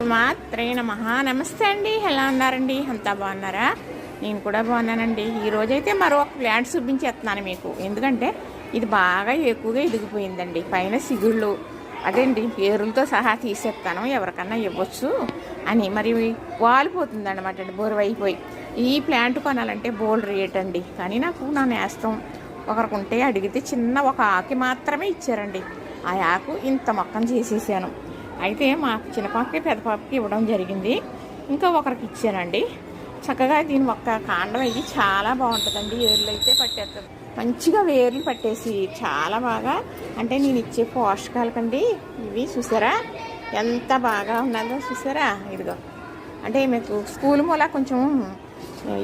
శ్రీమాత్రే నమః. నమస్తే అండి, ఎలా ఉన్నారండి? అంతా బాగున్నారా? నేను కూడా బాగున్నానండి. ఈరోజైతే మరో ప్లాంట్ చూపించేస్తున్నాను మీకు. ఎందుకంటే ఇది బాగా ఎక్కువగా ఎదిగిపోయిందండి. పైన సిగుళ్ళు అదేండి పేరులతో సహా తీసేస్తాను, ఎవరికన్నా ఇవ్వచ్చు అని. మరి వాలిపోతుంది అనమాట అండి, బోరువైపోయి. ఈ ప్లాంట్ కొనాలంటే బోల్డ్ రేట్ అండి. కానీ నాకు నా నేస్తం ఒకరికి ఉంటే అడిగితే చిన్న ఒక ఆకు మాత్రమే ఇచ్చారండి. ఆ ఆకు ఇంత మొక్కను చేసేసాను. అయితే మా చిన్న పాపకి పెద్ద పాపకి ఇవ్వడం జరిగింది. ఇంకా ఒకరికి ఇచ్చానండి. చక్కగా దీని ఒక్క కాండం అయ్యి చాలా బాగుంటుందండి. ఏర్లు అయితే పట్టేస్తుంది, మంచిగా వేర్లు పట్టేసి చాలా బాగా. అంటే నేను ఇచ్చే పోషకాలకండి ఇవి చూసారా ఎంత బాగా ఉన్నదో చూసారా. ఇదిగో అంటే మీకు స్కూల్ మూల కొంచెం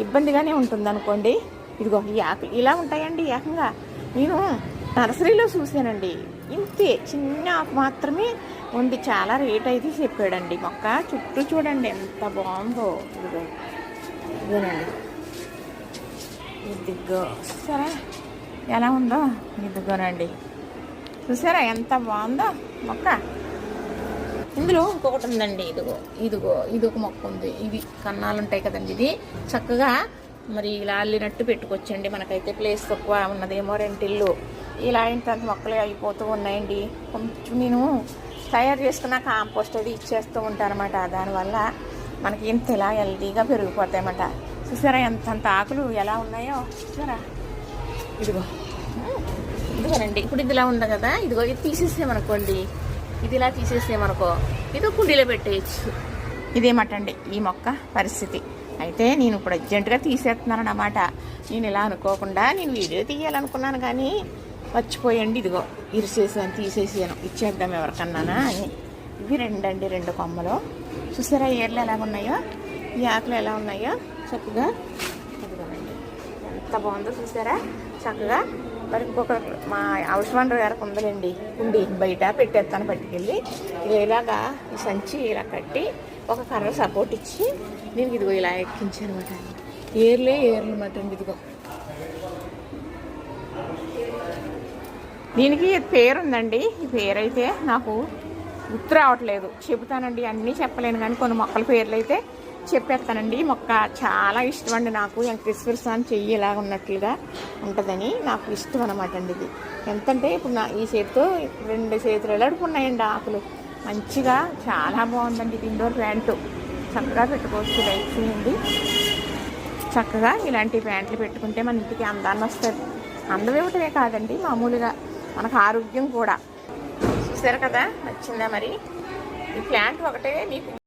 ఇబ్బందిగానే ఉంటుంది అనుకోండి. ఇదిగో ఈ ఆకులు ఇలా ఉంటాయండి. ఏకంగా నేను నర్సరీలో చూసానండి, ఇంతే చిన్న ఆకు మాత్రమే ఉంది. చాలా రేట్ అయితే చెప్పాడండి. మొక్క చుట్టూ చూడండి ఎంత బాగుందో. ఇదిగో ఇదేనండి, ఇదిగో చూసారా ఎలా ఉందో. ఇదిగోనండి చూసారా ఎంత బాగుందో మొక్క. ఇందులో ఇంకొకటి ఉందండి. ఇదిగో ఇది ఒక మొక్క ఉంది. ఇవి కన్నాలు ఉంటాయి కదండి. ఇది చక్కగా మరి ఇలా అల్లినట్టు పెట్టుకోవచ్చండి. మనకైతే ప్లేస్ తక్కువ ఉన్నదేమో రెంటిల్లు. ఇలా ఇంత మొక్కలు అయిపోతూ ఉన్నాయండి. కొంచెం నేను తయారు చేసుకున్న కాంపోస్ట్ అది ఇచ్చేస్తూ ఉంటాను అనమాట. దానివల్ల మనకి ఇంత ఇలా హెల్తీగా పెరిగిపోతాయన్నమాట. చూసారా ఎంతంత ఆకులు ఎలా ఉన్నాయో చూసారా. ఇదిగోనండి. ఇప్పుడు ఇది ఇలా ఉంది కదా. ఇదిగో ఇది తీసేసామనుకోండి, ఇది ఇలా తీసేసామనుకో, ఇది కుండీలో పెట్టేయచ్చు. ఇదేమటండి ఈ మొక్క పరిస్థితి. అయితే నేను ఇప్పుడు అర్జెంటుగా తీసేస్తున్నాను అన్నమాట. నేను ఇలా అనుకోకుండా నేను వీడియో తీయాలనుకున్నాను కానీ మర్చిపోయండి. ఇదిగో తీసేసాను, ఇచ్చేద్దాం ఎవరికన్నానా అని. ఇవి రెండు కొమ్మలు చూసారా ఏర్లు ఎలా ఉన్నాయో, ఈ ఆకులు ఎలా ఉన్నాయో చక్కగా. ఇదిగోనండి ఎంత బాగుందో చూసారా చక్కగా. మరి ఇంకొక మా హౌస్ ఓనర్ గారికి ఉందండి కుండి, బయట పెట్టేస్తాను పట్టుకెళ్ళి. ఇలాగా ఈ సంచి ఇలా కట్టి ఒక కర్ర సపోర్ట్ ఇచ్చి దీనికి ఇదిగో ఇలా ఎక్కించానమాట. ఏర్లు అనమాట అండి. ఇదిగో దీనికి పేరుందండి. ఈ పేరైతే నాకు గుర్తు రావట్లేదు, చెబుతానండి. అన్నీ చెప్పలేను కానీ కొన్ని మొక్కల పేర్లు అయితే చెప్పేస్తానండి. మొక్క చాలా ఇష్టం అండి నాకు. వెంకటేశ్వర స్వామి చెయ్యి ఇలా ఉన్నట్లుగా ఉంటుందని నాకు ఇష్టం అనమాట అండి. ఇది ఎంతంటే ఇప్పుడు ఈ చేతితో 2 చేతులు ఎలాడుకున్నాయండి ఆకులు. మంచిగా చాలా బాగుందండి. ఇది ఇండోర్ ప్యాంటు చక్కగా పెట్టుకోవచ్చు. లైక్ చేయండి. చక్కగా ఇలాంటి ప్యాంట్లు పెట్టుకుంటే మన ఇంటికి అందాన్ని వస్తుంది. అందం ఇవ్వటమే కాదండి, మామూలుగా మనకు ఆరోగ్యం కూడా. చూసారు కదా, నచ్చిందా మరి? ఈ ప్లాంట్ ఒకటే మీకు